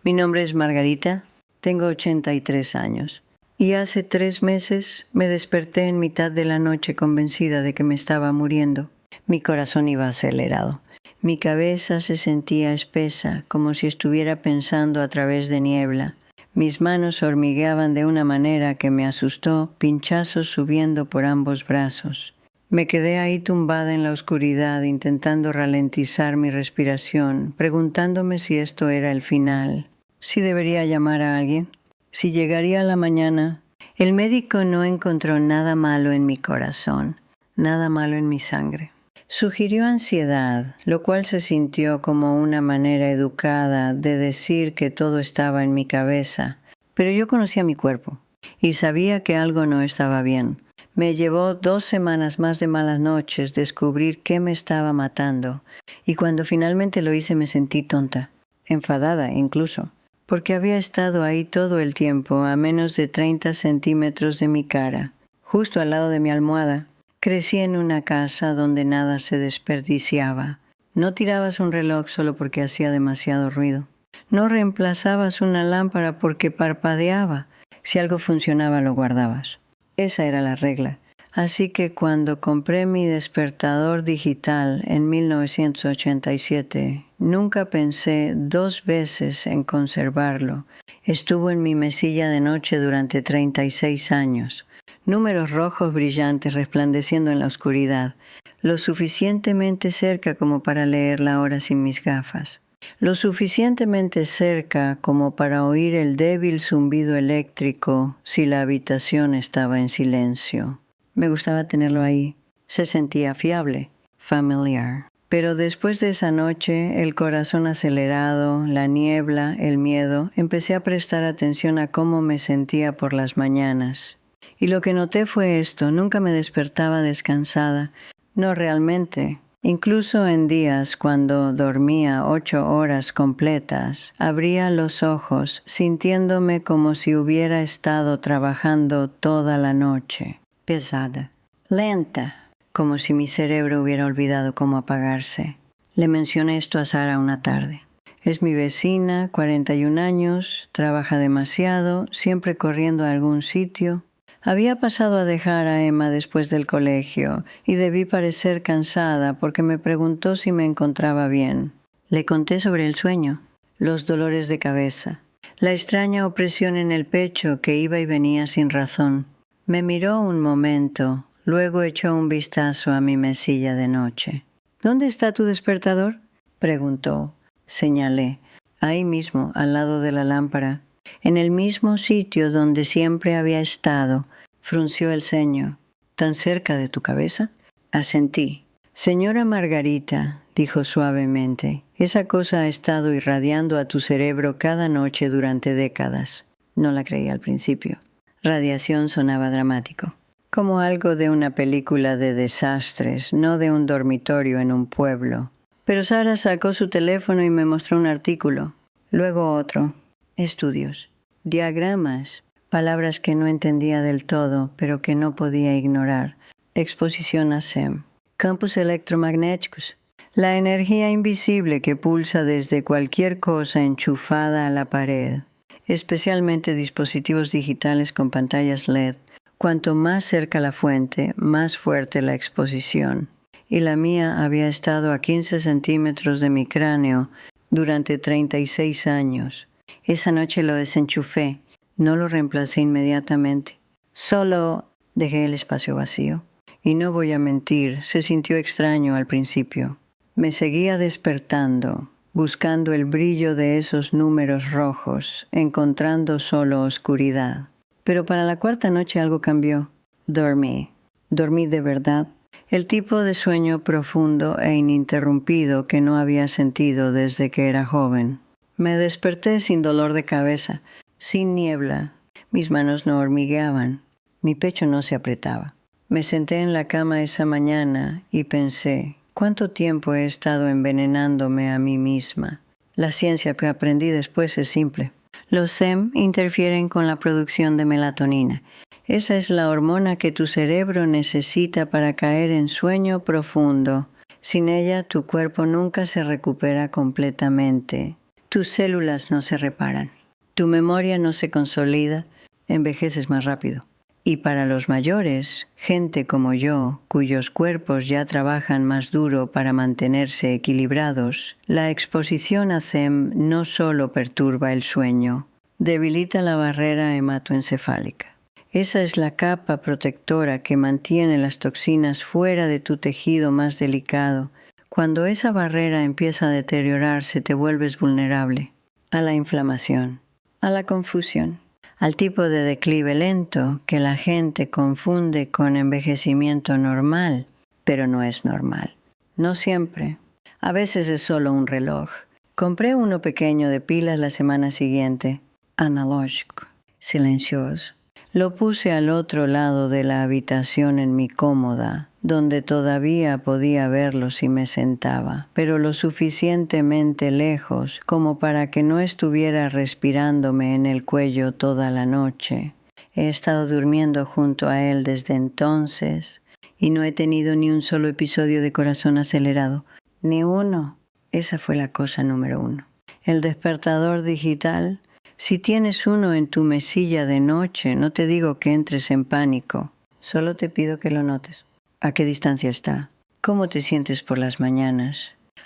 Mi nombre es Margarita, tengo 83 años. Y hace 3 meses me desperté en mitad de la noche convencida de que me estaba muriendo. Mi corazón iba acelerado. Mi cabeza se sentía espesa, como si estuviera pensando a través de niebla. Mis manos hormigueaban de una manera que me asustó, pinchazos subiendo por ambos brazos. Me quedé ahí tumbada en la oscuridad, intentando ralentizar mi respiración, preguntándome si esto era el final, si debería llamar a alguien, si llegaría la mañana. El médico no encontró nada malo en mi corazón, nada malo en mi sangre. Sugirió ansiedad, lo cual se sintió como una manera educada de decir que todo estaba en mi cabeza, pero yo conocía mi cuerpo y sabía que algo no estaba bien. Me llevó 2 semanas más de malas noches descubrir qué me estaba matando, y cuando finalmente lo hice me sentí tonta, enfadada incluso, porque había estado ahí todo el tiempo a menos de 30 centímetros de mi cara, justo al lado de mi almohada. Crecí en una casa donde nada se desperdiciaba. No tirabas un reloj solo porque hacía demasiado ruido. No reemplazabas una lámpara porque parpadeaba. Si algo funcionaba, lo guardabas. Esa era la regla. Así que cuando compré mi despertador digital en 1987, nunca pensé 2 veces en conservarlo. Estuvo en mi mesilla de noche durante 36 años. Números rojos brillantes resplandeciendo en la oscuridad, lo suficientemente cerca como para leer la hora sin mis gafas, lo suficientemente cerca como para oír el débil zumbido eléctrico si la habitación estaba en silencio. Me gustaba tenerlo ahí. Se sentía fiable, familiar. Pero después de esa noche, el corazón acelerado, la niebla, el miedo, empecé a prestar atención a cómo me sentía por las mañanas. Y lo que noté fue esto: nunca me despertaba descansada. No realmente. Incluso en días cuando dormía 8 horas completas, abría los ojos sintiéndome como si hubiera estado trabajando toda la noche. Pesada, lenta, como si mi cerebro hubiera olvidado cómo apagarse. Le mencioné esto a Sara una tarde. Es mi vecina, 41 años, trabaja demasiado, siempre corriendo a algún sitio. Había pasado a dejar a Emma después del colegio y debí parecer cansada porque me preguntó si me encontraba bien. Le conté sobre el sueño, los dolores de cabeza, la extraña opresión en el pecho que iba y venía sin razón. Me miró un momento, luego echó un vistazo a mi mesilla de noche. ¿Dónde está tu despertador?, preguntó. Señalé. Ahí mismo, al lado de la lámpara. En el mismo sitio donde siempre había estado. Frunció el ceño. ¿Tan cerca de tu cabeza? Asentí. Señora Margarita, dijo suavemente, esa cosa ha estado irradiando a tu cerebro cada noche durante décadas. No la creí al principio. Radiación sonaba dramático, como algo de una película de desastres, no de un dormitorio en un pueblo. Pero Sara sacó su teléfono y me mostró un artículo, luego otro. Estudios, diagramas, palabras que no entendía del todo, pero que no podía ignorar. Exposición a SEM. Campos electromagnéticos. La energía invisible que pulsa desde cualquier cosa enchufada a la pared. Especialmente dispositivos digitales con pantallas LED. Cuanto más cerca la fuente, más fuerte la exposición. Y la mía había estado a 15 centímetros de mi cráneo durante 36 años. Esa noche lo desenchufé. No lo reemplacé inmediatamente. Solo dejé el espacio vacío. Y no voy a mentir, se sintió extraño al principio. Me seguía despertando, buscando el brillo de esos números rojos, encontrando solo oscuridad. Pero para la 4ª noche algo cambió. Dormí. Dormí de verdad. El tipo de sueño profundo e ininterrumpido que no había sentido desde que era joven. Me desperté sin dolor de cabeza, sin niebla. Mis manos no hormigueaban. Mi pecho no se apretaba. Me senté en la cama esa mañana y pensé, ¿cuánto tiempo he estado envenenándome a mí misma? La ciencia que aprendí después es simple. Los SEM interfieren con la producción de melatonina. Esa es la hormona que tu cerebro necesita para caer en sueño profundo. Sin ella, tu cuerpo nunca se recupera completamente. tus células no se reparan, tu memoria no se consolida, envejeces más rápido. Y para los mayores, gente como yo, cuyos cuerpos ya trabajan más duro para mantenerse equilibrados, la exposición a CEM no solo perturba el sueño, debilita la barrera hematoencefálica. Esa es la capa protectora que mantiene las toxinas fuera de tu tejido más delicado. Cuando esa barrera empieza a deteriorarse, te vuelves vulnerable a la inflamación, a la confusión, al tipo de declive lento que la gente confunde con envejecimiento normal, pero no es normal. No siempre. A veces es solo un reloj. Compré uno pequeño de pilas la semana siguiente, analógico, silencioso. Lo puse al otro lado de la habitación en mi cómoda, donde todavía podía verlo si me sentaba, pero lo suficientemente lejos como para que no estuviera respirándome en el cuello toda la noche. He estado durmiendo junto a él desde entonces y no he tenido ni un solo episodio de corazón acelerado. Ni uno. Esa fue la cosa número 1. El despertador digital. Si tienes uno en tu mesilla de noche, no te digo que entres en pánico. Solo te pido que lo notes. ¿A qué distancia está? ¿Cómo te sientes por las mañanas?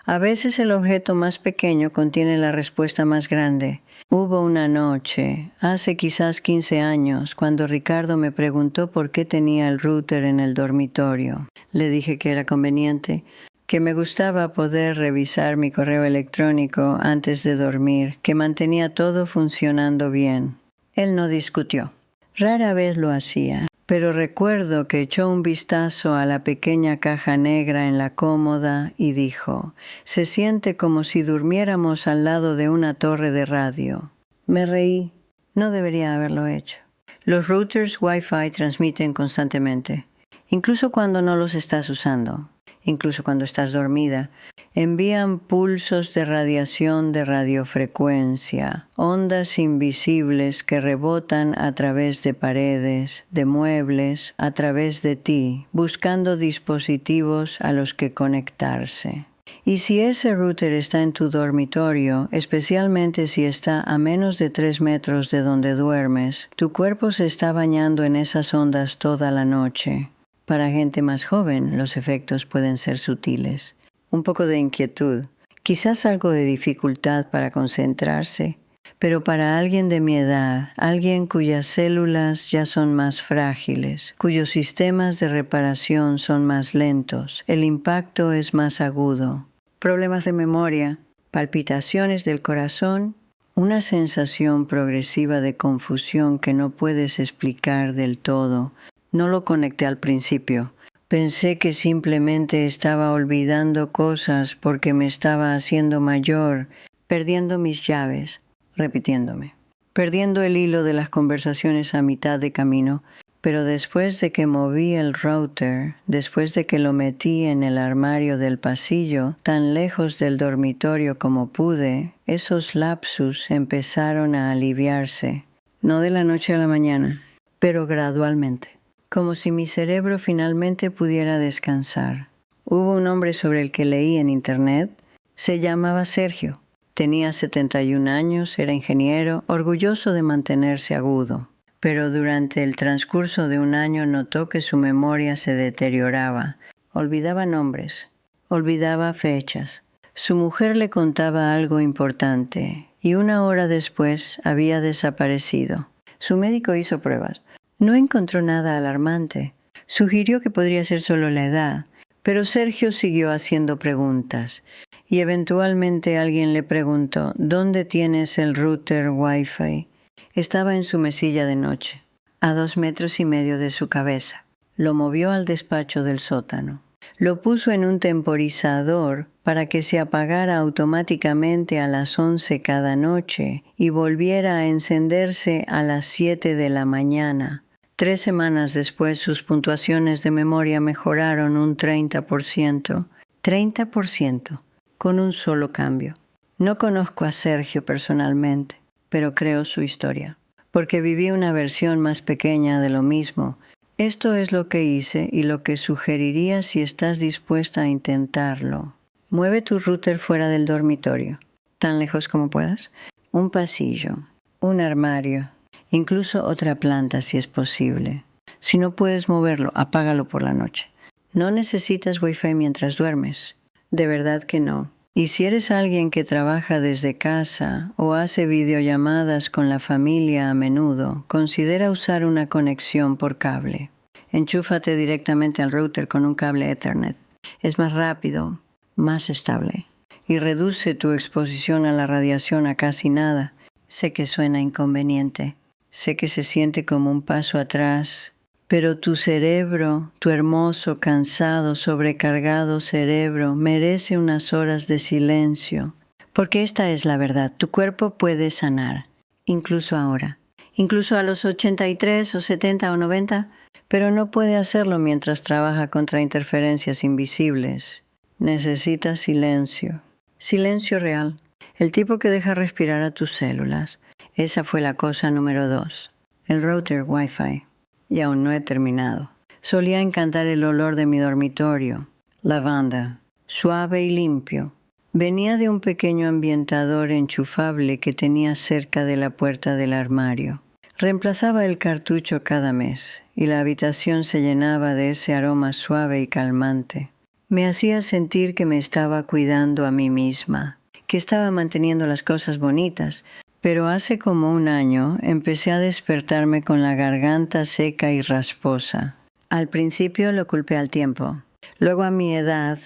A veces el objeto más pequeño contiene la respuesta más grande. Hubo una noche, hace quizás 15 años, cuando Ricardo me preguntó por qué tenía el router en el dormitorio. Le dije que era conveniente, que me gustaba poder revisar mi correo electrónico antes de dormir, que mantenía todo funcionando bien. Él no discutió. Rara vez lo hacía, pero recuerdo que echó un vistazo a la pequeña caja negra en la cómoda y dijo, «Se siente como si durmiéramos al lado de una torre de radio». Me reí. No debería haberlo hecho. Los routers Wi-Fi transmiten constantemente, incluso cuando no los estás usando. Incluso cuando estás dormida, envían pulsos de radiación de radiofrecuencia, ondas invisibles que rebotan a través de paredes, de muebles, a través de ti, buscando dispositivos a los que conectarse. Y si ese router está en tu dormitorio, especialmente si está a menos de 3 metros de donde duermes, tu cuerpo se está bañando en esas ondas toda la noche. Para gente más joven, los efectos pueden ser sutiles. Un poco de inquietud, quizás algo de dificultad para concentrarse, pero para alguien de mi edad, alguien cuyas células ya son más frágiles, cuyos sistemas de reparación son más lentos, el impacto es más agudo. Problemas de memoria, palpitaciones del corazón, una sensación progresiva de confusión que no puedes explicar del todo. No lo conecté al principio. Pensé que simplemente estaba olvidando cosas porque me estaba haciendo mayor, perdiendo mis llaves, repitiéndome, perdiendo el hilo de las conversaciones a mitad de camino, pero después de que moví el router, después de que lo metí en el armario del pasillo, tan lejos del dormitorio como pude, esos lapsus empezaron a aliviarse, no de la noche a la mañana, pero gradualmente. Como si mi cerebro finalmente pudiera descansar. Hubo un hombre sobre el que leí en internet. Se llamaba Sergio. Tenía 71 años, era ingeniero, orgulloso de mantenerse agudo. Pero durante el transcurso de un año notó que su memoria se deterioraba. Olvidaba nombres, olvidaba fechas. Su mujer le contaba algo importante y 1 hora después había desaparecido. Su médico hizo pruebas. No encontró nada alarmante. Sugirió que podría ser solo la edad, pero Sergio siguió haciendo preguntas y eventualmente alguien le preguntó, ¿dónde tienes el router Wi-Fi? Estaba en su mesilla de noche, a 2,5 metros de su cabeza. Lo movió al despacho del sótano. Lo puso en un temporizador para que se apagara automáticamente a las 11 cada noche y volviera a encenderse a las 7 de la mañana. 3 semanas después, sus puntuaciones de memoria mejoraron un 30%. 30%, con un solo cambio. No conozco a Sergio personalmente, pero creo su historia, porque viví una versión más pequeña de lo mismo. Esto es lo que hice y lo que sugeriría si estás dispuesta a intentarlo. Mueve tu router fuera del dormitorio. tan lejos como puedas. Un pasillo, un armario, incluso otra planta si es posible. Si no puedes moverlo, apágalo por la noche. No necesitas Wi-Fi mientras duermes. De verdad que no. Y si eres alguien que trabaja desde casa o hace videollamadas con la familia a menudo, considera usar una conexión por cable. Enchúfate directamente al router con un cable Ethernet. Es más rápido, más estable y reduce tu exposición a la radiación a casi nada. Sé que suena inconveniente, sé que se siente como un paso atrás, pero tu cerebro, tu hermoso, cansado, sobrecargado cerebro, merece unas horas de silencio. Porque esta es la verdad, tu cuerpo puede sanar, incluso ahora, incluso a los 83 o 70 o 90, pero no puede hacerlo mientras trabaja contra interferencias invisibles. Necesita silencio. Silencio real. El tipo que deja respirar a tus células. Esa fue la cosa número 2. El router Wi-Fi. Y aún no he terminado. Solía encantar el olor de mi dormitorio. Lavanda. Suave y limpio. Venía de un pequeño ambientador enchufable que tenía cerca de la puerta del armario. Reemplazaba el cartucho cada mes y la habitación se llenaba de ese aroma suave y calmante. Me hacía sentir que me estaba cuidando a mí misma, que estaba manteniendo las cosas bonitas, pero hace como un año empecé a despertarme con la garganta seca y rasposa. Al principio lo culpé al tiempo, luego a mi edad,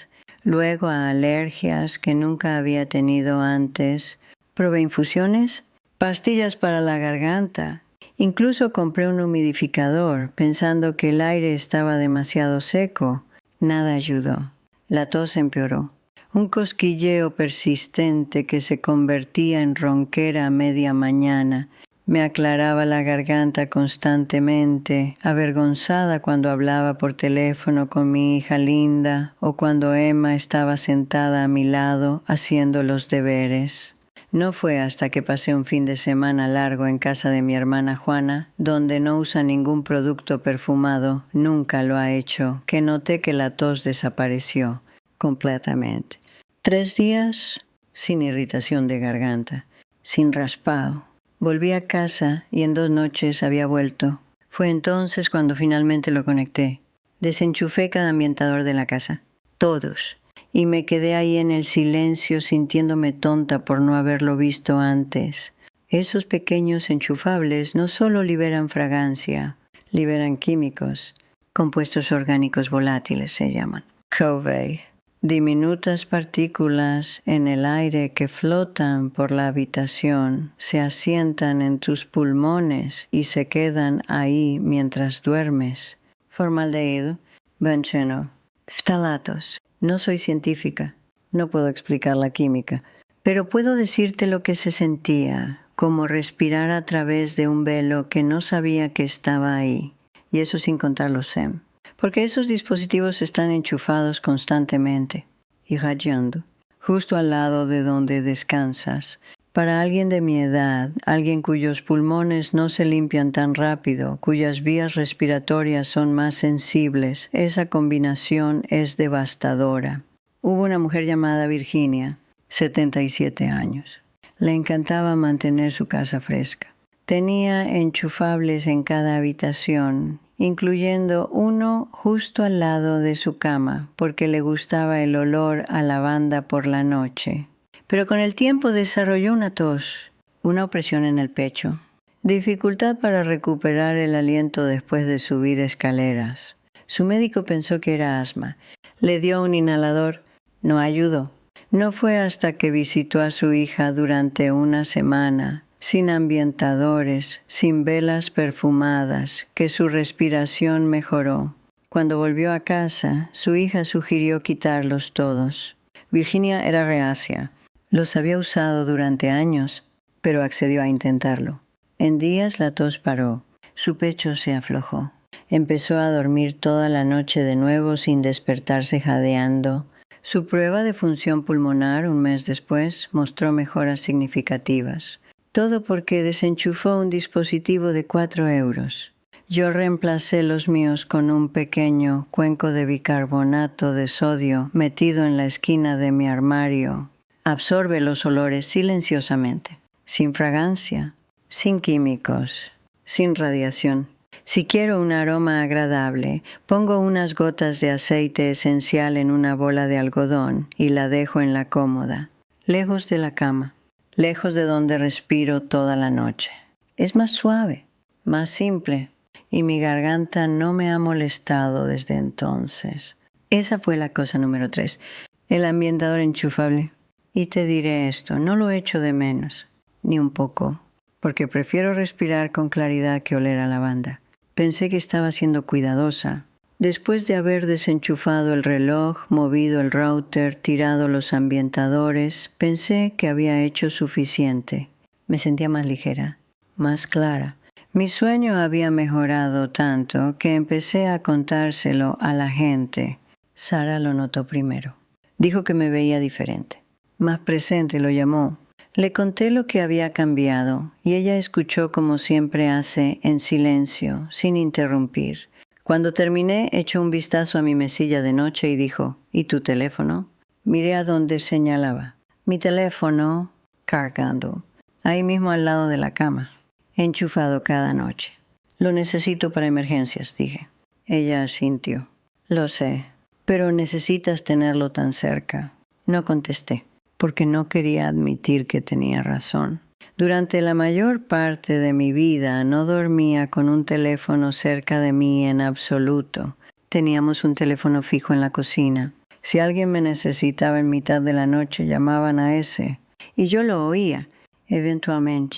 luego a alergias que nunca había tenido antes. Probé infusiones, pastillas para la garganta. Incluso compré un humidificador, pensando que el aire estaba demasiado seco. Nada ayudó. La tos empeoró. Un cosquilleo persistente que se convertía en ronquera a media mañana. Me aclaraba la garganta constantemente, avergonzada cuando hablaba por teléfono con mi hija Linda o cuando Emma estaba sentada a mi lado haciendo los deberes. No fue hasta que pasé un fin de semana largo en casa de mi hermana Juana, donde no usa ningún producto perfumado, nunca lo ha hecho, que noté que la tos desapareció completamente. 3 días sin irritación de garganta, sin raspado. Volví a casa y en 2 noches había vuelto. Fue entonces cuando finalmente lo conecté. Desenchufé cada ambientador de la casa. Todos. Y me quedé ahí en el silencio sintiéndome tonta por no haberlo visto antes. Esos pequeños enchufables no solo liberan fragancia, liberan químicos, compuestos orgánicos volátiles se llaman. COVAY. Diminutas partículas en el aire que flotan por la habitación, se asientan en tus pulmones y se quedan ahí mientras duermes. Formaldehído, benceno, ftalatos. No soy científica, no puedo explicar la química, pero puedo decirte lo que se sentía, como respirar a través de un velo que no sabía que estaba ahí, y eso sin contar los SEM, porque esos dispositivos están enchufados constantemente, irradiando, justo al lado de donde descansas. Para alguien de mi edad, alguien cuyos pulmones no se limpian tan rápido, cuyas vías respiratorias son más sensibles, esa combinación es devastadora. Hubo una mujer llamada Virginia, 77 años. Le encantaba mantener su casa fresca. Tenía enchufables en cada habitación, incluyendo uno justo al lado de su cama, porque le gustaba el olor a lavanda por la noche. Pero con el tiempo desarrolló una tos, una opresión en el pecho, dificultad para recuperar el aliento después de subir escaleras. Su médico pensó que era asma. Le dio un inhalador. No ayudó. No fue hasta que visitó a su hija durante una semana, sin ambientadores, sin velas perfumadas, que su respiración mejoró. Cuando volvió a casa, su hija sugirió quitarlos todos. Virginia era reacia. Los había usado durante años, pero accedió a intentarlo. En días la tos paró. Su pecho se aflojó. Empezó a dormir toda la noche de nuevo sin despertarse jadeando. Su prueba de función pulmonar un mes después mostró mejoras significativas. Todo porque desenchufó un dispositivo de 4 euros. Yo reemplacé los míos con un pequeño cuenco de bicarbonato de sodio metido en la esquina de mi armario. Absorbe los olores silenciosamente, sin fragancia, sin químicos, sin radiación. Si quiero un aroma agradable, pongo unas gotas de aceite esencial en una bola de algodón y la dejo en la cómoda, lejos de la cama, lejos de donde respiro toda la noche. Es más suave, más simple, y mi garganta no me ha molestado desde entonces. Esa fue la cosa número 3, el ambientador enchufable. Y te diré esto, no lo echo de menos, ni un poco, porque prefiero respirar con claridad que oler a lavanda. Pensé que estaba siendo cuidadosa. Después de haber desenchufado el reloj, movido el router, tirado los ambientadores, pensé que había hecho suficiente. Me sentía más ligera, más clara. Mi sueño había mejorado tanto que empecé a contárselo a la gente. Sara lo notó primero. Dijo que me veía diferente. Más presente lo llamó. Le conté lo que había cambiado y ella escuchó como siempre hace, en silencio, sin interrumpir. Cuando terminé, echó un vistazo a mi mesilla de noche y dijo, ¿y tu teléfono? Miré a donde señalaba. Mi teléfono, cargando, ahí mismo al lado de la cama, enchufado cada noche. Lo necesito para emergencias, dije. Ella asintió. Lo sé, pero necesitas tenerlo tan cerca. No contesté, porque no quería admitir que tenía razón. Durante la mayor parte de mi vida no dormía con un teléfono cerca de mí en absoluto. Teníamos un teléfono fijo en la cocina. Si alguien me necesitaba en mitad de la noche, llamaban a ese. Y yo lo oía, eventualmente.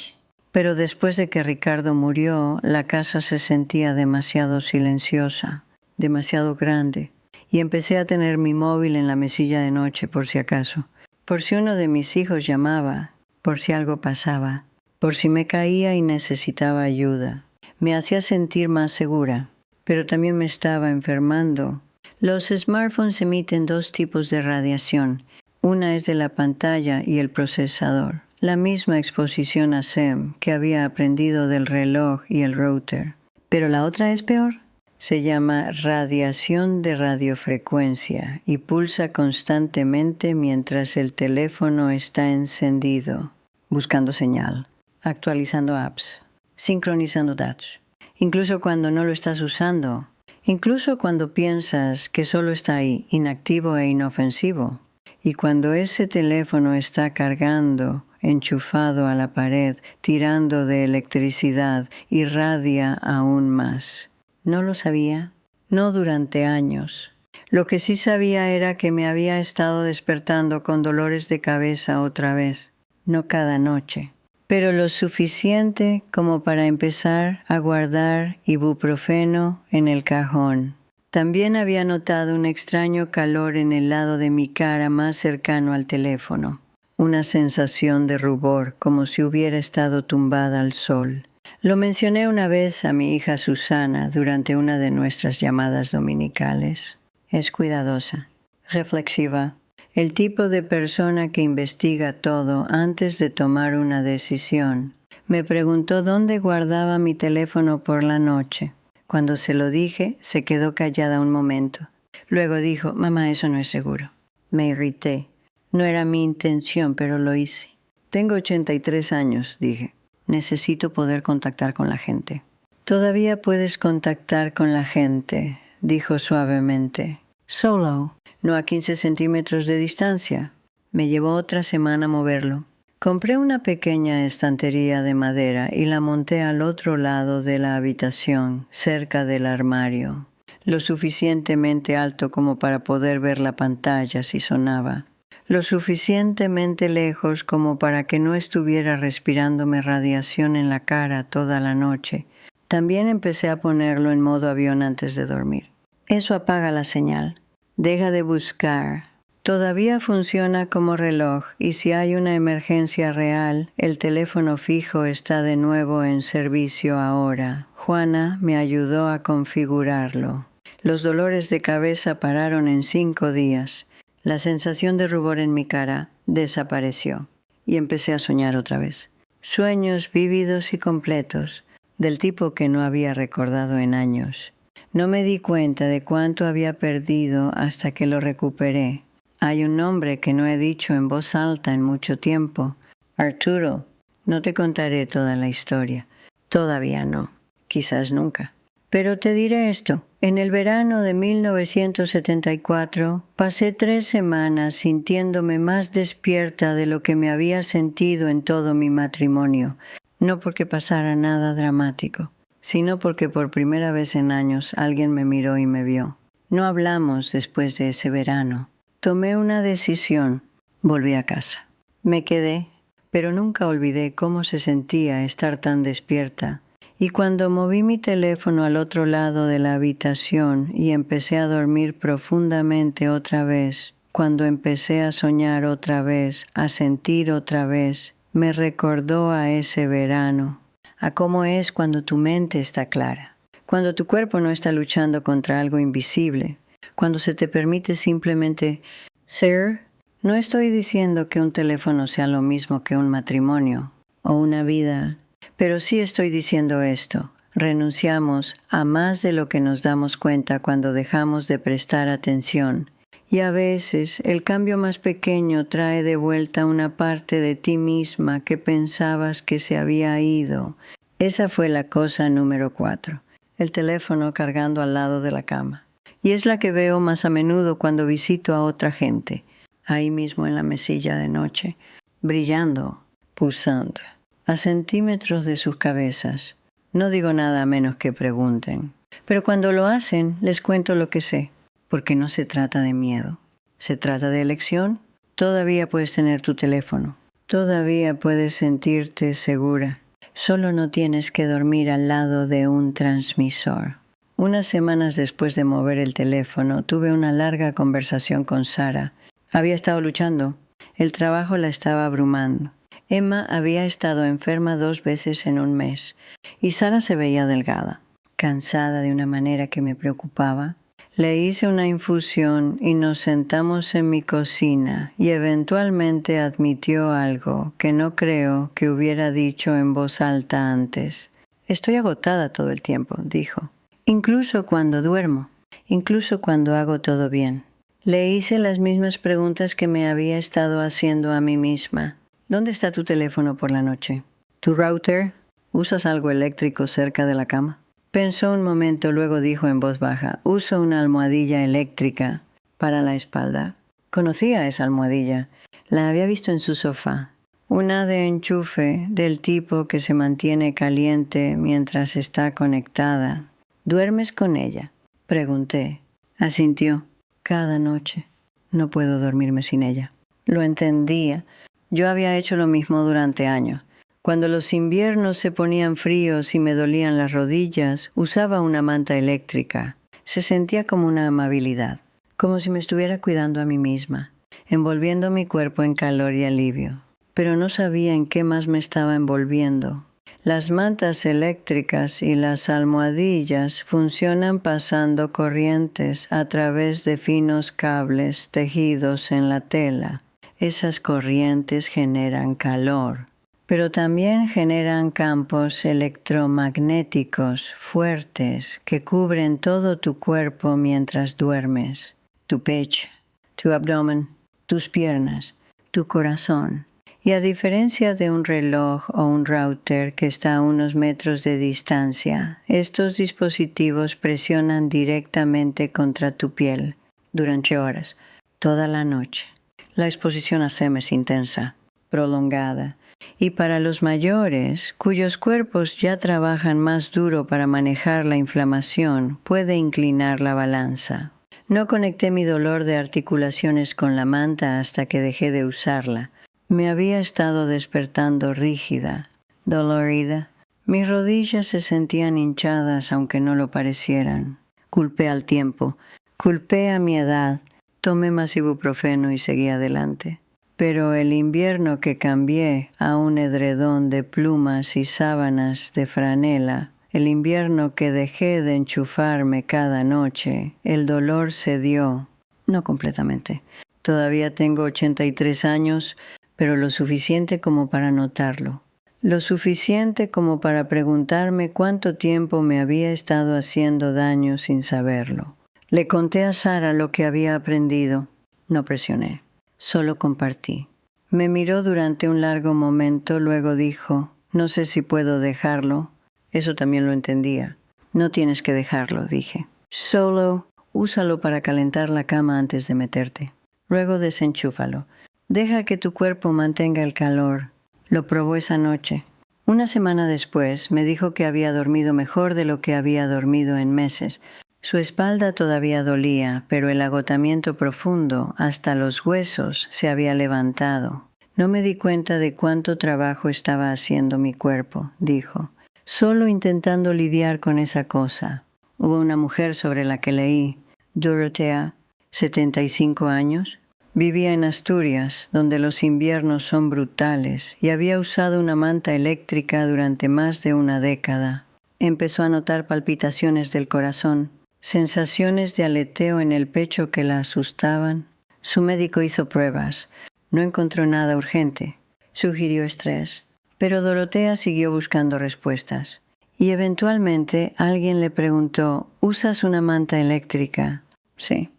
Pero después de que Ricardo murió, la casa se sentía demasiado silenciosa, demasiado grande. Y empecé a tener mi móvil en la mesilla de noche por si acaso. Por si uno de mis hijos llamaba, por si algo pasaba, por si me caía y necesitaba ayuda. Me hacía sentir más segura, pero también me estaba enfermando. Los smartphones emiten 2 tipos de radiación. Una es de la pantalla y el procesador. La misma exposición a SEM que había aprendido del reloj y el router. Pero la otra es peor. Se llama radiación de radiofrecuencia y pulsa constantemente mientras el teléfono está encendido, buscando señal, actualizando apps, sincronizando datos. Incluso cuando no lo estás usando, incluso cuando piensas que solo está ahí, inactivo e inofensivo. Y cuando ese teléfono está cargando, enchufado a la pared, tirando de electricidad, irradia aún más. No lo sabía, no durante años. Lo que sí sabía era que me había estado despertando con dolores de cabeza otra vez, no cada noche, pero lo suficiente como para empezar a guardar ibuprofeno en el cajón. También había notado un extraño calor en el lado de mi cara más cercano al teléfono, una sensación de rubor como si hubiera estado tumbada al sol. Lo mencioné una vez a mi hija Susana durante una de nuestras llamadas dominicales. Es cuidadosa, reflexiva, el tipo de persona que investiga todo antes de tomar una decisión. Me preguntó dónde guardaba mi teléfono por la noche. Cuando se lo dije, se quedó callada un momento. Luego dijo, mamá, eso no es seguro. Me irrité. No era mi intención, pero lo hice. Tengo 83 años, dije. Necesito poder contactar con la gente. Todavía puedes contactar con la gente, dijo suavemente. Solo, no a 15 centímetros de distancia. Me llevó otra semana moverlo. Compré una pequeña estantería de madera y la monté al otro lado de la habitación, cerca del armario, lo suficientemente alto como para poder ver la pantalla si sonaba. Lo suficientemente lejos como para que no estuviera respirándome radiación en la cara toda la noche. También empecé a ponerlo en modo avión antes de dormir. Eso apaga la señal. Deja de buscar. Todavía funciona como reloj y si hay una emergencia real, el teléfono fijo está de nuevo en servicio ahora. Juana me ayudó a configurarlo. Los dolores de cabeza pararon en 5 días. La sensación de rubor en mi cara desapareció y empecé a soñar otra vez. Sueños vívidos y completos, del tipo que no había recordado en años. No me di cuenta de cuánto había perdido hasta que lo recuperé. Hay un nombre que no he dicho en voz alta en mucho tiempo. Arturo, no te contaré toda la historia. Todavía no. Quizás nunca. Pero te diré esto. En el verano de 1974 pasé 3 semanas sintiéndome más despierta de lo que me había sentido en todo mi matrimonio. No porque pasara nada dramático, sino porque por primera vez en años alguien me miró y me vio. No hablamos después de ese verano. Tomé una decisión. Volví a casa. Me quedé, pero nunca olvidé cómo se sentía estar tan despierta. Y cuando moví mi teléfono al otro lado de la habitación y empecé a dormir profundamente otra vez, cuando empecé a soñar otra vez, a sentir otra vez, me recordó a ese verano, a cómo es cuando tu mente está clara, cuando tu cuerpo no está luchando contra algo invisible, cuando se te permite simplemente ser. No estoy diciendo que un teléfono sea lo mismo que un matrimonio o una vida, pero sí estoy diciendo esto. Renunciamos a más de lo que nos damos cuenta cuando dejamos de prestar atención. Y a veces el cambio más pequeño trae de vuelta una parte de ti misma que pensabas que se había ido. Esa fue la cosa número 4, el teléfono cargando al lado de la cama. Y es la que veo más a menudo cuando visito a otra gente, ahí mismo en la mesilla de noche, brillando, pulsando, a centímetros de sus cabezas. No digo nada a menos que pregunten. Pero cuando lo hacen, les cuento lo que sé, porque no se trata de miedo. Se trata de elección. Todavía puedes tener tu teléfono. Todavía puedes sentirte segura. Solo no tienes que dormir al lado de un transmisor. Unas semanas después de mover el teléfono, tuve una larga conversación con Sara. Había estado luchando. El trabajo la estaba abrumando. Emma había estado enferma 2 veces en un mes, y Sara se veía delgada, cansada de una manera que me preocupaba. Le hice una infusión y nos sentamos en mi cocina, y eventualmente admitió algo que no creo que hubiera dicho en voz alta antes. Estoy agotada todo el tiempo, dijo. Incluso cuando duermo, incluso cuando hago todo bien. Le hice las mismas preguntas que me había estado haciendo a mí misma. ¿Dónde está tu teléfono por la noche? ¿Tu router? ¿Usas algo eléctrico cerca de la cama? Pensó un momento, luego dijo en voz baja, uso una almohadilla eléctrica para la espalda. Conocía esa almohadilla. La había visto en su sofá. Una de enchufe del tipo que se mantiene caliente mientras está conectada. ¿Duermes con ella? Pregunté. Asintió. Cada noche. No puedo dormirme sin ella. Lo entendía. Yo había hecho lo mismo durante años. Cuando los inviernos se ponían fríos y me dolían las rodillas, usaba una manta eléctrica. Se sentía como una amabilidad, como si me estuviera cuidando a mí misma, envolviendo mi cuerpo en calor y alivio. Pero no sabía en qué más me estaba envolviendo. Las mantas eléctricas y las almohadillas funcionan pasando corrientes a través de finos cables tejidos en la tela. Esas corrientes generan calor, pero también generan campos electromagnéticos fuertes que cubren todo tu cuerpo mientras duermes. Tu pecho, tu abdomen, tus piernas, tu corazón. Y a diferencia de un reloj o un router que está a unos metros de distancia, estos dispositivos presionan directamente contra tu piel durante horas, toda la noche. La exposición a SEM es intensa, prolongada, y para los mayores, cuyos cuerpos ya trabajan más duro para manejar la inflamación, puede inclinar la balanza. No conecté mi dolor de articulaciones con la manta hasta que dejé de usarla. Me había estado despertando rígida, dolorida. Mis rodillas se sentían hinchadas aunque no lo parecieran. Culpé al tiempo, culpé a mi edad. Tomé más ibuprofeno y seguí adelante. Pero el invierno que cambié a un edredón de plumas y sábanas de franela, el invierno que dejé de enchufarme cada noche, el dolor cedió. No completamente. Todavía tengo 83 años, pero lo suficiente como para notarlo. Lo suficiente como para preguntarme cuánto tiempo me había estado haciendo daño sin saberlo. Le conté a Sara lo que había aprendido. No presioné, solo compartí. Me miró durante un largo momento, luego dijo, no sé si puedo dejarlo. Eso también lo entendía. No tienes que dejarlo, dije. Solo úsalo para calentar la cama antes de meterte. Luego desenchúfalo. Deja que tu cuerpo mantenga el calor. Lo probó esa noche. Una semana después me dijo que había dormido mejor de lo que había dormido en meses. Su espalda todavía dolía, pero el agotamiento profundo, hasta los huesos, se había levantado. No me di cuenta de cuánto trabajo estaba haciendo mi cuerpo, dijo, solo intentando lidiar con esa cosa. Hubo una mujer sobre la que leí, Dorothea, 75 años. Vivía en Asturias, donde los inviernos son brutales, y había usado una manta eléctrica durante más de una década. Empezó a notar palpitaciones del corazón, sensaciones de aleteo en el pecho que la asustaban. Su médico hizo pruebas. No encontró nada urgente. Sugirió estrés. Pero Dorotea siguió buscando respuestas. Y eventualmente alguien le preguntó, ¿usas una manta eléctrica? Sí,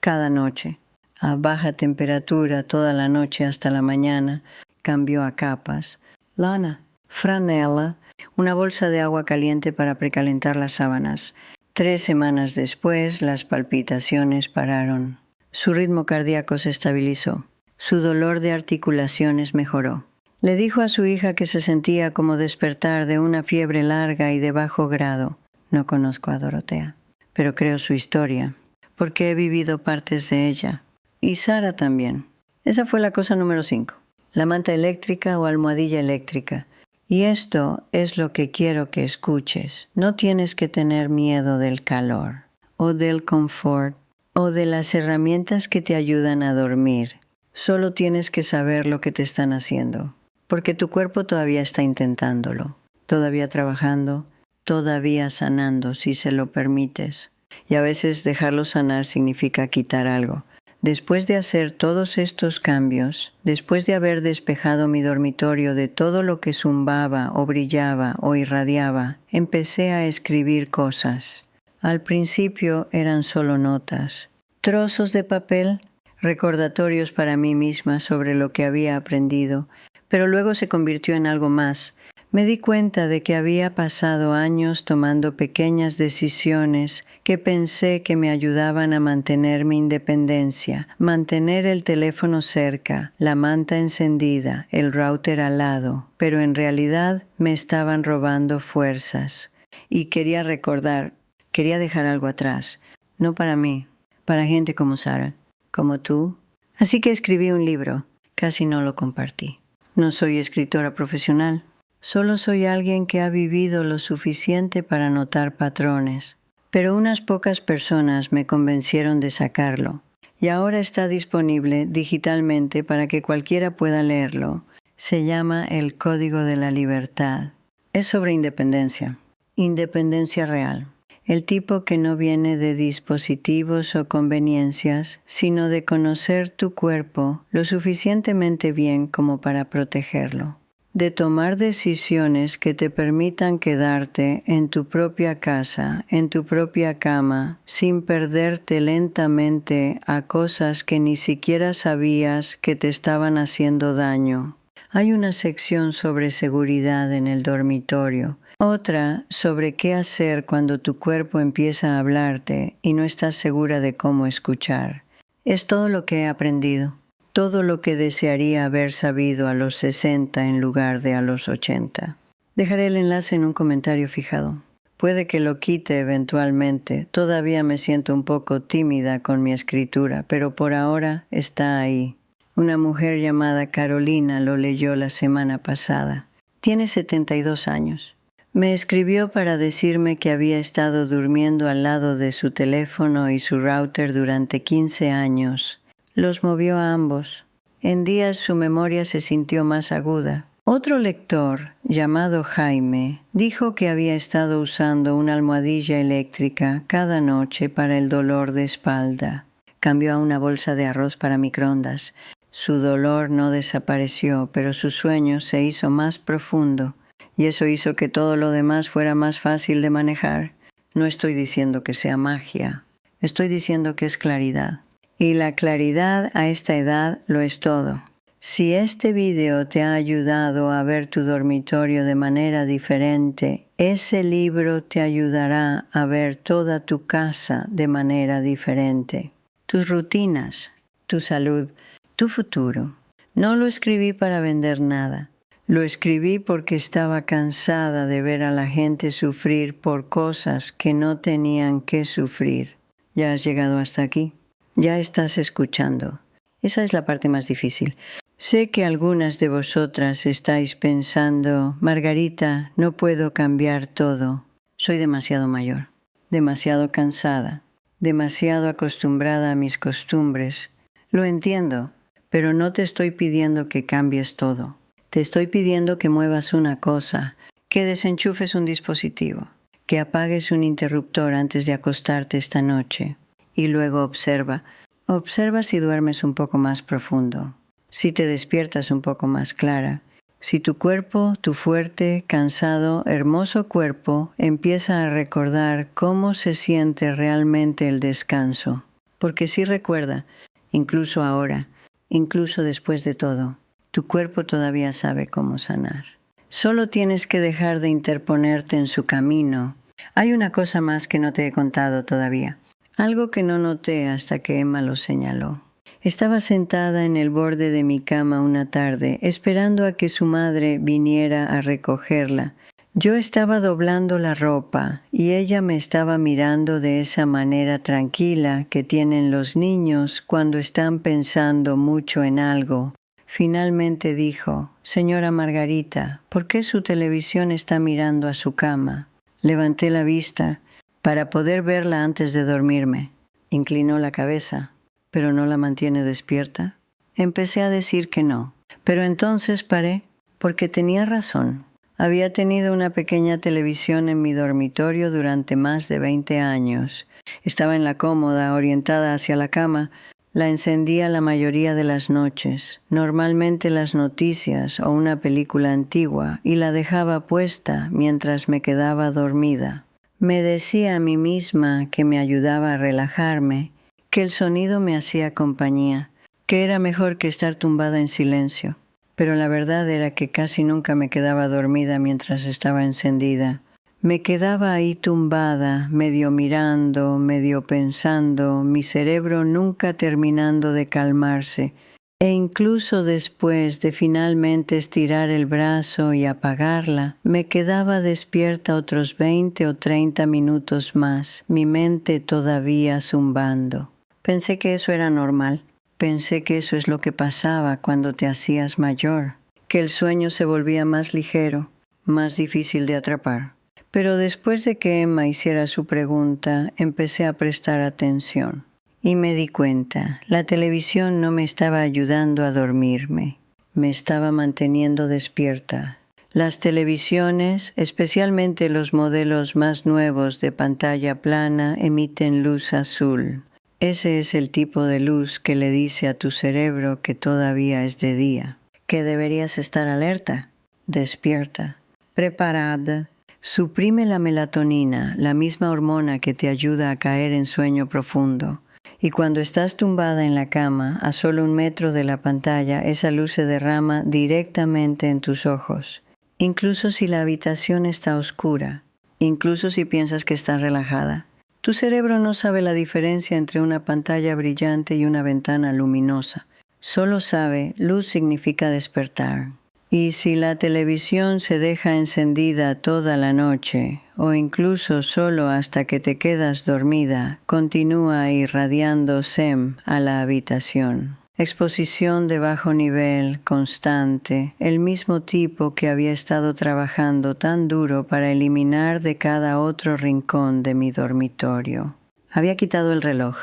cada noche. A baja temperatura toda la noche hasta la mañana. Cambió a capas. Lana, franela, una bolsa de agua caliente para precalentar las sábanas. 3 semanas después, las palpitaciones pararon. Su ritmo cardíaco se estabilizó. Su dolor de articulaciones mejoró. Le dijo a su hija que se sentía como despertar de una fiebre larga y de bajo grado. No conozco a Dorotea, pero creo su historia, porque he vivido partes de ella. Y Sara también. Esa fue la cosa número 5. La manta eléctrica o almohadilla eléctrica. Y esto es lo que quiero que escuches. No tienes que tener miedo del calor, o del confort, o de las herramientas que te ayudan a dormir. Solo tienes que saber lo que te están haciendo, porque tu cuerpo todavía está intentándolo, todavía trabajando, todavía sanando, si se lo permites. Y a veces dejarlo sanar significa quitar algo. Después de hacer todos estos cambios, después de haber despejado mi dormitorio de todo lo que zumbaba o brillaba o irradiaba, empecé a escribir cosas. Al principio eran solo notas, trozos de papel, recordatorios para mí misma sobre lo que había aprendido, pero luego se convirtió en algo más. Me di cuenta de que había pasado años tomando pequeñas decisiones que pensé que me ayudaban a mantener mi independencia, mantener el teléfono cerca, la manta encendida, el router al lado, pero en realidad me estaban robando fuerzas. Y quería recordar, quería dejar algo atrás, no para mí, para gente como Sara, como tú. Así que escribí un libro, casi no lo compartí. No soy escritora profesional. Solo soy alguien que ha vivido lo suficiente para notar patrones, pero unas pocas personas me convencieron de sacarlo, y ahora está disponible digitalmente para que cualquiera pueda leerlo. Se llama El Código de la Libertad. Es sobre independencia real, el tipo que no viene de dispositivos o conveniencias, sino de conocer tu cuerpo lo suficientemente bien como para protegerlo. De tomar decisiones que te permitan quedarte en tu propia casa, en tu propia cama, sin perderte lentamente a cosas que ni siquiera sabías que te estaban haciendo daño. Hay una sección sobre seguridad en el dormitorio, otra sobre qué hacer cuando tu cuerpo empieza a hablarte y no estás segura de cómo escuchar. Es todo lo que he aprendido. Todo lo que desearía haber sabido a los 60 en lugar de a los 80. Dejaré el enlace en un comentario fijado. Puede que lo quite eventualmente. Todavía me siento un poco tímida con mi escritura, pero por ahora está ahí. Una mujer llamada Carolina lo leyó la semana pasada. Tiene 72 años. Me escribió para decirme que había estado durmiendo al lado de su teléfono y su router durante 15 años. Los movió a ambos. En días su memoria se sintió más aguda. Otro lector, llamado Jaime, dijo que había estado usando una almohadilla eléctrica cada noche para el dolor de espalda. Cambió a una bolsa de arroz para microondas. Su dolor no desapareció, pero su sueño se hizo más profundo, y eso hizo que todo lo demás fuera más fácil de manejar. No estoy diciendo que sea magia, estoy diciendo que es claridad. Y la claridad a esta edad lo es todo. Si este video te ha ayudado a ver tu dormitorio de manera diferente, ese libro te ayudará a ver toda tu casa de manera diferente. Tus rutinas, tu salud, tu futuro. No lo escribí para vender nada. Lo escribí porque estaba cansada de ver a la gente sufrir por cosas que no tenían que sufrir. Ya has llegado hasta aquí. Ya estás escuchando. Esa es la parte más difícil. Sé que algunas de vosotras estáis pensando, Margarita, no puedo cambiar todo. Soy demasiado mayor, demasiado cansada, demasiado acostumbrada a mis costumbres. Lo entiendo, pero no te estoy pidiendo que cambies todo. Te estoy pidiendo que muevas una cosa, que desenchufes un dispositivo, que apagues un interruptor antes de acostarte esta noche. Y luego observa si duermes un poco más profundo, si te despiertas un poco más clara, si tu cuerpo, tu fuerte, cansado, hermoso cuerpo empieza a recordar cómo se siente realmente el descanso. Porque sí recuerda, incluso ahora, incluso después de todo, tu cuerpo todavía sabe cómo sanar. Solo tienes que dejar de interponerte en su camino. Hay una cosa más que no te he contado todavía. Algo que no noté hasta que Emma lo señaló. Estaba sentada en el borde de mi cama una tarde, esperando a que su madre viniera a recogerla. Yo estaba doblando la ropa y ella me estaba mirando de esa manera tranquila que tienen los niños cuando están pensando mucho en algo. Finalmente dijo, «Señora Margarita, ¿por qué su televisión está mirando a su cama?» Levanté la vista para poder verla antes de dormirme. Inclinó la cabeza. ¿Pero no la mantiene despierta? Empecé a decir que no, pero entonces paré, porque tenía razón. Había tenido una pequeña televisión en mi dormitorio durante más de 20 años. Estaba en la cómoda, orientada hacia la cama. La encendía la mayoría de las noches, normalmente las noticias o una película antigua, y la dejaba puesta mientras me quedaba dormida. Me decía a mí misma que me ayudaba a relajarme, que el sonido me hacía compañía, que era mejor que estar tumbada en silencio. Pero la verdad era que casi nunca me quedaba dormida mientras estaba encendida. Me quedaba ahí tumbada, medio mirando, medio pensando, mi cerebro nunca terminando de calmarse. E incluso después de finalmente estirar el brazo y apagarla, me quedaba despierta otros 20 o 30 minutos más, mi mente todavía zumbando. Pensé que eso era normal. Pensé que eso es lo que pasaba cuando te hacías mayor, que el sueño se volvía más ligero, más difícil de atrapar. Pero después de que Emma hiciera su pregunta, empecé a prestar atención. Y me di cuenta, la televisión no me estaba ayudando a dormirme, me estaba manteniendo despierta. Las televisiones, especialmente los modelos más nuevos de pantalla plana, emiten luz azul. Ese es el tipo de luz que le dice a tu cerebro que todavía es de día, que deberías estar alerta, despierta, preparada. Suprime la melatonina, la misma hormona que te ayuda a caer en sueño profundo. Y cuando estás tumbada en la cama, a solo 1 metro de la pantalla, esa luz se derrama directamente en tus ojos. Incluso si la habitación está oscura, incluso si piensas que estás relajada. Tu cerebro no sabe la diferencia entre una pantalla brillante y una ventana luminosa. Solo sabe, luz significa despertar. Y si la televisión se deja encendida toda la noche, o incluso solo hasta que te quedas dormida, continúa irradiando SEM a la habitación. Exposición de bajo nivel, constante, el mismo tipo que había estado trabajando tan duro para eliminar de cada otro rincón de mi dormitorio. Había quitado el reloj,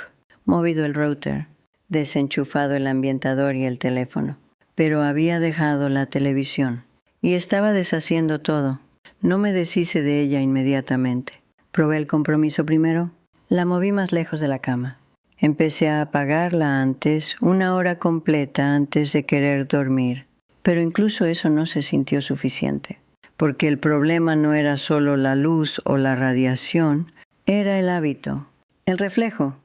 movido el router, desenchufado el ambientador y el teléfono. Pero había dejado la televisión y estaba deshaciendo todo. No me deshice de ella inmediatamente. Probé el compromiso primero, la moví más lejos de la cama. Empecé a apagarla antes, 1 hora completa antes de querer dormir. Pero incluso eso no se sintió suficiente, porque el problema no era solo la luz o la radiación, era el hábito, el reflejo,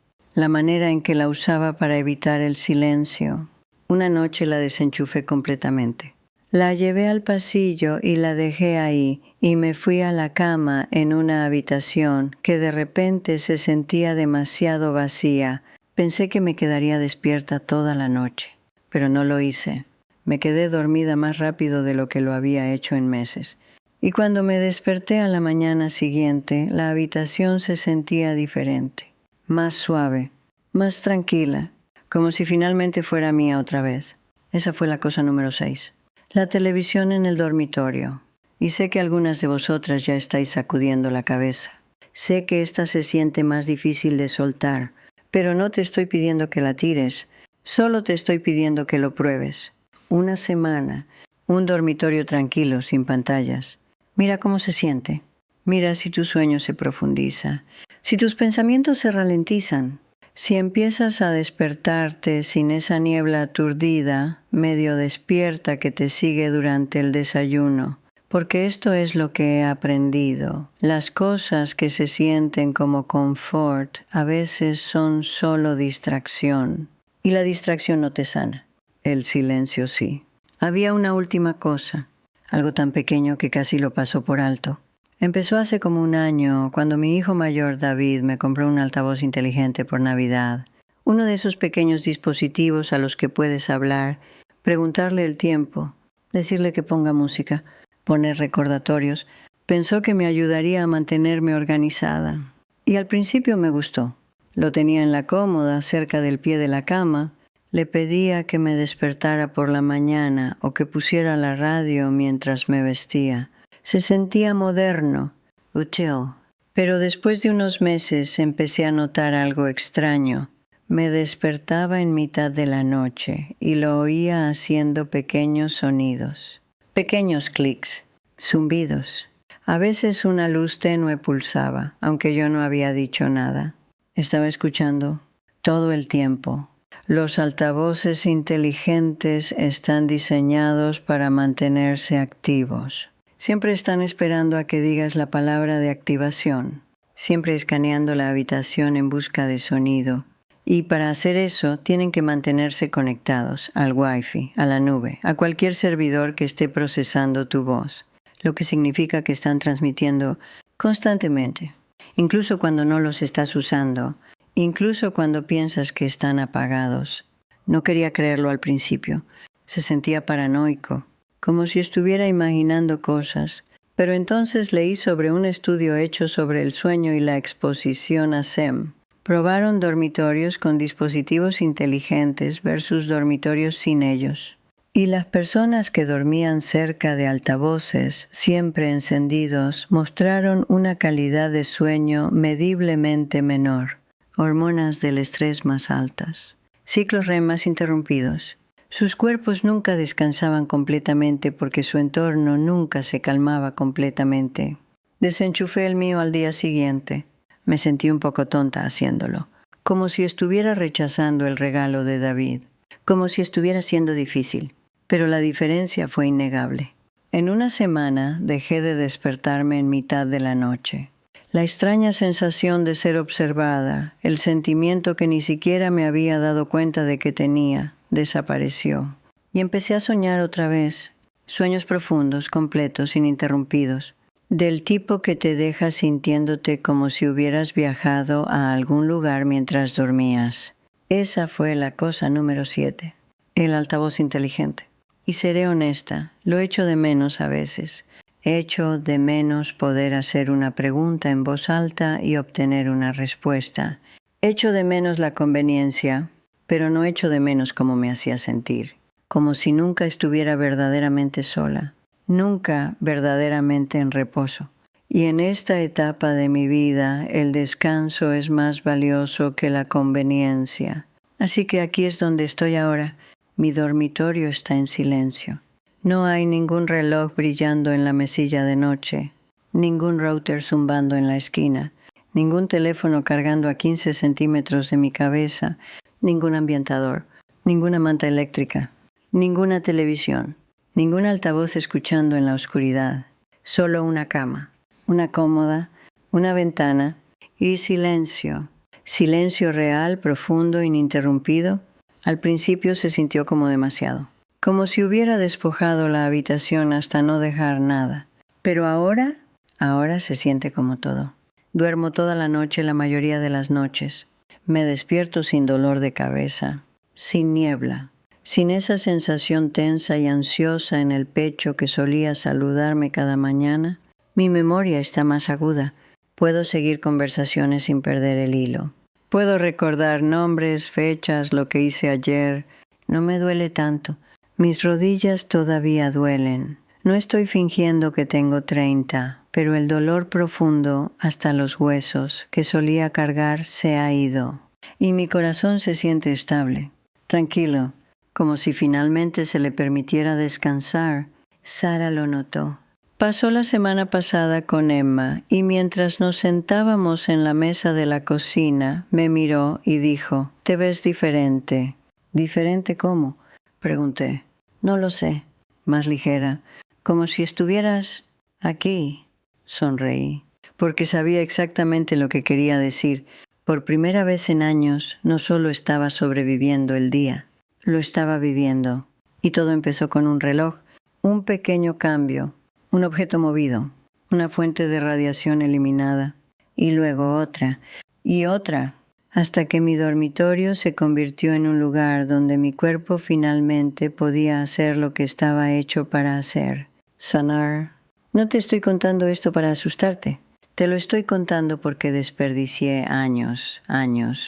la manera en que la usaba para evitar el silencio. Una noche la desenchufé completamente. La llevé al pasillo y la dejé ahí, y me fui a la cama en una habitación que de repente se sentía demasiado vacía. Pensé que me quedaría despierta toda la noche, pero no lo hice. Me quedé dormida más rápido de lo que lo había hecho en meses. Y cuando me desperté a la mañana siguiente, la habitación se sentía diferente, más suave, más tranquila, como si finalmente fuera mía otra vez. Esa fue la cosa número 6. La televisión en el dormitorio. Y sé que algunas de vosotras ya estáis sacudiendo la cabeza. Sé que esta se siente más difícil de soltar, pero no te estoy pidiendo que la tires, solo te estoy pidiendo que lo pruebes. Una semana, un dormitorio tranquilo, sin pantallas. Mira cómo se siente. Mira si tu sueño se profundiza, si tus pensamientos se ralentizan, si empiezas a despertarte sin esa niebla aturdida, medio despierta que te sigue durante el desayuno. Porque esto es lo que he aprendido. Las cosas que se sienten como confort a veces son solo distracción. Y la distracción no te sana. El silencio sí. Había una última cosa, algo tan pequeño que casi lo pasó por alto. Empezó hace como un año, cuando mi hijo mayor David me compró un altavoz inteligente por Navidad. Uno de esos pequeños dispositivos a los que puedes hablar, preguntarle el tiempo, decirle que ponga música, poner recordatorios. Pensó que me ayudaría a mantenerme organizada. Y al principio me gustó. Lo tenía en la cómoda, cerca del pie de la cama. Le pedía que me despertara por la mañana o que pusiera la radio mientras me vestía. Se sentía moderno, útil. Pero después de unos meses empecé a notar algo extraño. Me despertaba en mitad de la noche y lo oía haciendo pequeños sonidos, pequeños clics, zumbidos. A veces una luz tenue pulsaba, aunque yo no había dicho nada. Estaba escuchando todo el tiempo. Los altavoces inteligentes están diseñados para mantenerse activos. Siempre están esperando a que digas la palabra de activación, siempre escaneando la habitación en busca de sonido. Y para hacer eso tienen que mantenerse conectados al Wi-Fi, a la nube, a cualquier servidor que esté procesando tu voz, lo que significa que están transmitiendo constantemente, incluso cuando no los estás usando, incluso cuando piensas que están apagados. No quería creerlo al principio, se sentía paranoico, como si estuviera imaginando cosas, pero entonces leí sobre un estudio hecho sobre el sueño y la exposición a SEM. Probaron dormitorios con dispositivos inteligentes versus dormitorios sin ellos. Y las personas que dormían cerca de altavoces, siempre encendidos, mostraron una calidad de sueño mediblemente menor, hormonas del estrés más altas, ciclos REM más interrumpidos. Sus cuerpos nunca descansaban completamente porque su entorno nunca se calmaba completamente. Desenchufé el mío al día siguiente. Me sentí un poco tonta haciéndolo, como si estuviera rechazando el regalo de David, como si estuviera siendo difícil. Pero la diferencia fue innegable. En una semana dejé de despertarme en mitad de la noche. La extraña sensación de ser observada, el sentimiento que ni siquiera me había dado cuenta de que tenía, desapareció. Y empecé a soñar otra vez, sueños profundos, completos, ininterrumpidos, del tipo que te deja sintiéndote como si hubieras viajado a algún lugar mientras dormías. Esa fue la cosa número 7, el altavoz inteligente. Y seré honesta, lo echo de menos a veces. Echo de menos poder hacer una pregunta en voz alta y obtener una respuesta. Echo de menos la conveniencia, pero no echo de menos cómo me hacía sentir, como si nunca estuviera verdaderamente sola, nunca verdaderamente en reposo. Y en esta etapa de mi vida el descanso es más valioso que la conveniencia. Así que aquí es donde estoy ahora. Mi dormitorio está en silencio. No hay ningún reloj brillando en la mesilla de noche, ningún router zumbando en la esquina, ningún teléfono cargando a 15 centímetros de mi cabeza, ningún ambientador, ninguna manta eléctrica, ninguna televisión, ningún altavoz escuchando en la oscuridad, solo una cama, una cómoda, una ventana y silencio. Silencio real, profundo, ininterrumpido. Al principio se sintió como demasiado, como si hubiera despojado la habitación hasta no dejar nada. Pero ahora se siente como todo. Duermo toda la noche, la mayoría de las noches. Me despierto sin dolor de cabeza, sin niebla, sin esa sensación tensa y ansiosa en el pecho que solía saludarme cada mañana. Mi memoria está más aguda. Puedo seguir conversaciones sin perder el hilo. Puedo recordar nombres, fechas, lo que hice ayer. No me duele tanto. Mis rodillas todavía duelen. No estoy fingiendo que tengo 30, pero el dolor profundo hasta los huesos que solía cargar se ha ido. Y mi corazón se siente estable, tranquilo, como si finalmente se le permitiera descansar. Sara lo notó. Pasó la semana pasada con Emma y mientras nos sentábamos en la mesa de la cocina, me miró y dijo, «Te ves diferente». «¿Diferente cómo?», pregunté. «No lo sé», más ligera, «como si estuvieras aquí». Sonreí, porque sabía exactamente lo que quería decir. Por primera vez en años, no solo estaba sobreviviendo el día, lo estaba viviendo. Y todo empezó con un reloj, un pequeño cambio. Un objeto movido, una fuente de radiación eliminada, y luego otra, y otra, hasta que mi dormitorio se convirtió en un lugar donde mi cuerpo finalmente podía hacer lo que estaba hecho para hacer, sanar. No te estoy contando esto para asustarte, te lo estoy contando porque desperdicié años,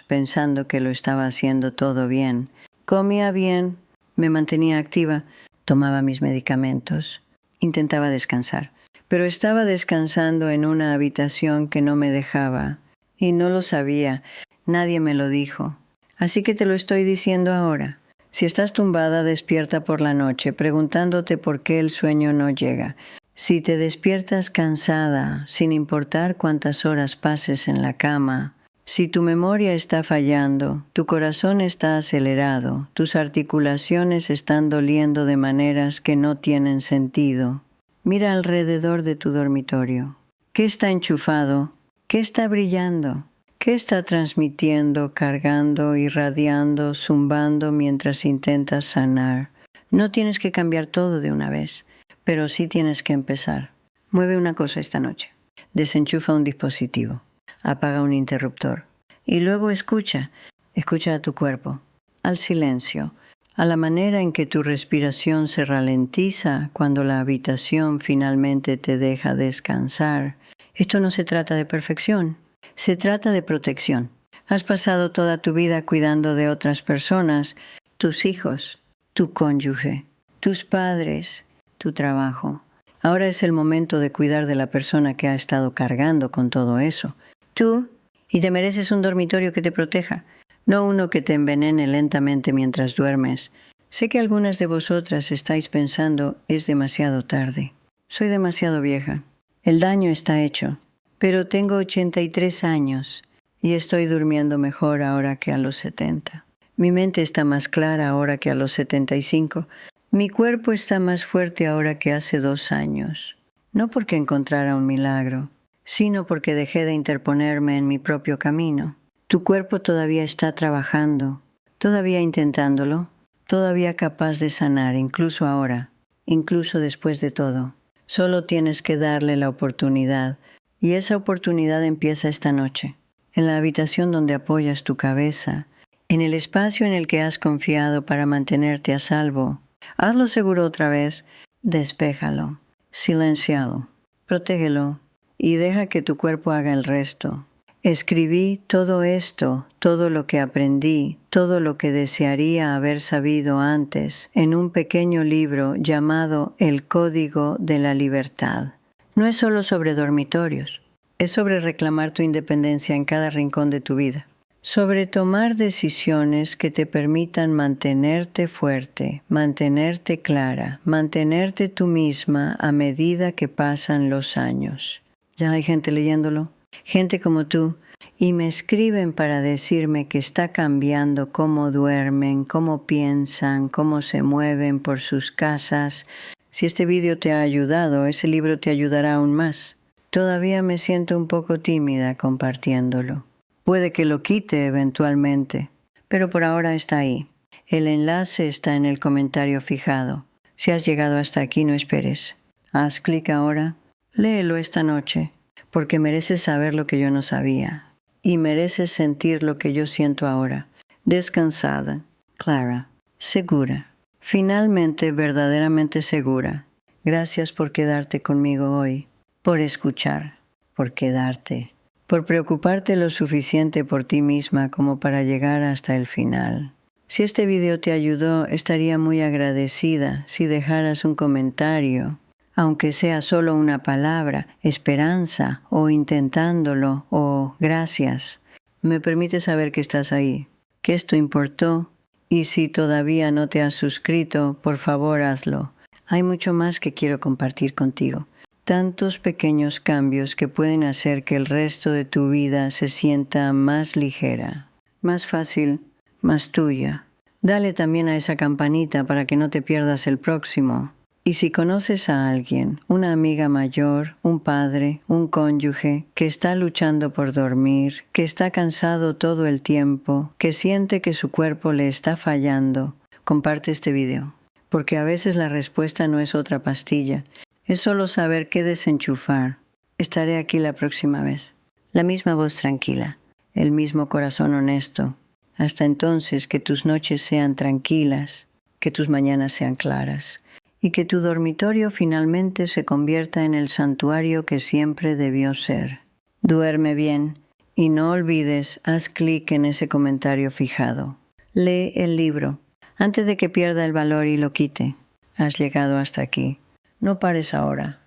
pensando que lo estaba haciendo todo bien. Comía bien, me mantenía activa, tomaba mis medicamentos. Intentaba descansar, pero estaba descansando en una habitación que no me dejaba, y no lo sabía, nadie me lo dijo. Así que te lo estoy diciendo ahora. Si estás tumbada despierta por la noche, preguntándote por qué el sueño no llega. Si te despiertas cansada, sin importar cuántas horas pases en la cama, si tu memoria está fallando, tu corazón está acelerado, tus articulaciones están doliendo de maneras que no tienen sentido, mira alrededor de tu dormitorio. ¿Qué está enchufado? ¿Qué está brillando? ¿Qué está transmitiendo, cargando, irradiando, zumbando mientras intentas sanar? No tienes que cambiar todo de una vez, pero sí tienes que empezar. Mueve una cosa esta noche. Desenchufa un dispositivo. Apaga un interruptor. Y luego escucha a tu cuerpo, al silencio, a la manera en que tu respiración se ralentiza cuando la habitación finalmente te deja descansar. Esto no se trata de perfección, se trata de protección. Has pasado toda tu vida cuidando de otras personas, tus hijos, tu cónyuge, tus padres, tu trabajo. Ahora es el momento de cuidar de la persona que ha estado cargando con todo eso. Tú, y te mereces un dormitorio que te proteja, no uno que te envenene lentamente mientras duermes. Sé que algunas de vosotras estáis pensando, es demasiado tarde. Soy demasiado vieja. El daño está hecho. Pero tengo 83 años y estoy durmiendo mejor ahora que a los 70. Mi mente está más clara ahora que a los 75. Mi cuerpo está más fuerte ahora que hace 2 años. No porque encontrara un milagro, sino porque dejé de interponerme en mi propio camino. Tu cuerpo todavía está trabajando, todavía intentándolo, todavía capaz de sanar, incluso ahora, incluso después de todo. Solo tienes que darle la oportunidad, y esa oportunidad empieza esta noche, en la habitación donde apoyas tu cabeza, en el espacio en el que has confiado para mantenerte a salvo. Hazlo seguro otra vez, despéjalo, siléncialo, protégelo y deja que tu cuerpo haga el resto. Escribí todo esto, todo lo que aprendí, todo lo que desearía haber sabido antes, en un pequeño libro llamado El Código de la Libertad. No es solo sobre dormitorios, es sobre reclamar tu independencia en cada rincón de tu vida, sobre tomar decisiones que te permitan mantenerte fuerte, mantenerte clara, mantenerte tú misma a medida que pasan los años. Ya hay gente leyéndolo. Gente como tú, y me escriben para decirme que está cambiando cómo duermen, cómo piensan, cómo se mueven por sus casas. Si este vídeo te ha ayudado, ese libro te ayudará aún más. Todavía me siento un poco tímida compartiéndolo. Puede que lo quite eventualmente, pero por ahora está ahí. El enlace está en el comentario fijado. Si has llegado hasta aquí, no esperes. Haz clic ahora. Léelo esta noche, porque mereces saber lo que yo no sabía. Y mereces sentir lo que yo siento ahora. Descansada, clara, segura. Finalmente, verdaderamente segura. Gracias por quedarte conmigo hoy, por escuchar, por quedarte, por preocuparte lo suficiente por ti misma como para llegar hasta el final. Si este video te ayudó, estaría muy agradecida si dejaras un comentario, aunque sea solo una palabra, esperanza, o intentándolo, o gracias. Me permite saber que estás ahí, que esto importó, y si todavía no te has suscrito, por favor hazlo. Hay mucho más que quiero compartir contigo. Tantos pequeños cambios que pueden hacer que el resto de tu vida se sienta más ligera, más fácil, más tuya. Dale también a esa campanita para que no te pierdas el próximo. Y si conoces a alguien, una amiga mayor, un padre, un cónyuge, que está luchando por dormir, que está cansado todo el tiempo, que siente que su cuerpo le está fallando, comparte este video. Porque a veces la respuesta no es otra pastilla, es solo saber qué desenchufar. Estaré aquí la próxima vez. La misma voz tranquila, el mismo corazón honesto. Hasta entonces, que tus noches sean tranquilas, que tus mañanas sean claras, y que tu dormitorio finalmente se convierta en el santuario que siempre debió ser. Duerme bien, y no olvides, haz clic en ese comentario fijado. Lee el libro, antes de que pierda el valor y lo quite. Has llegado hasta aquí. No pares ahora.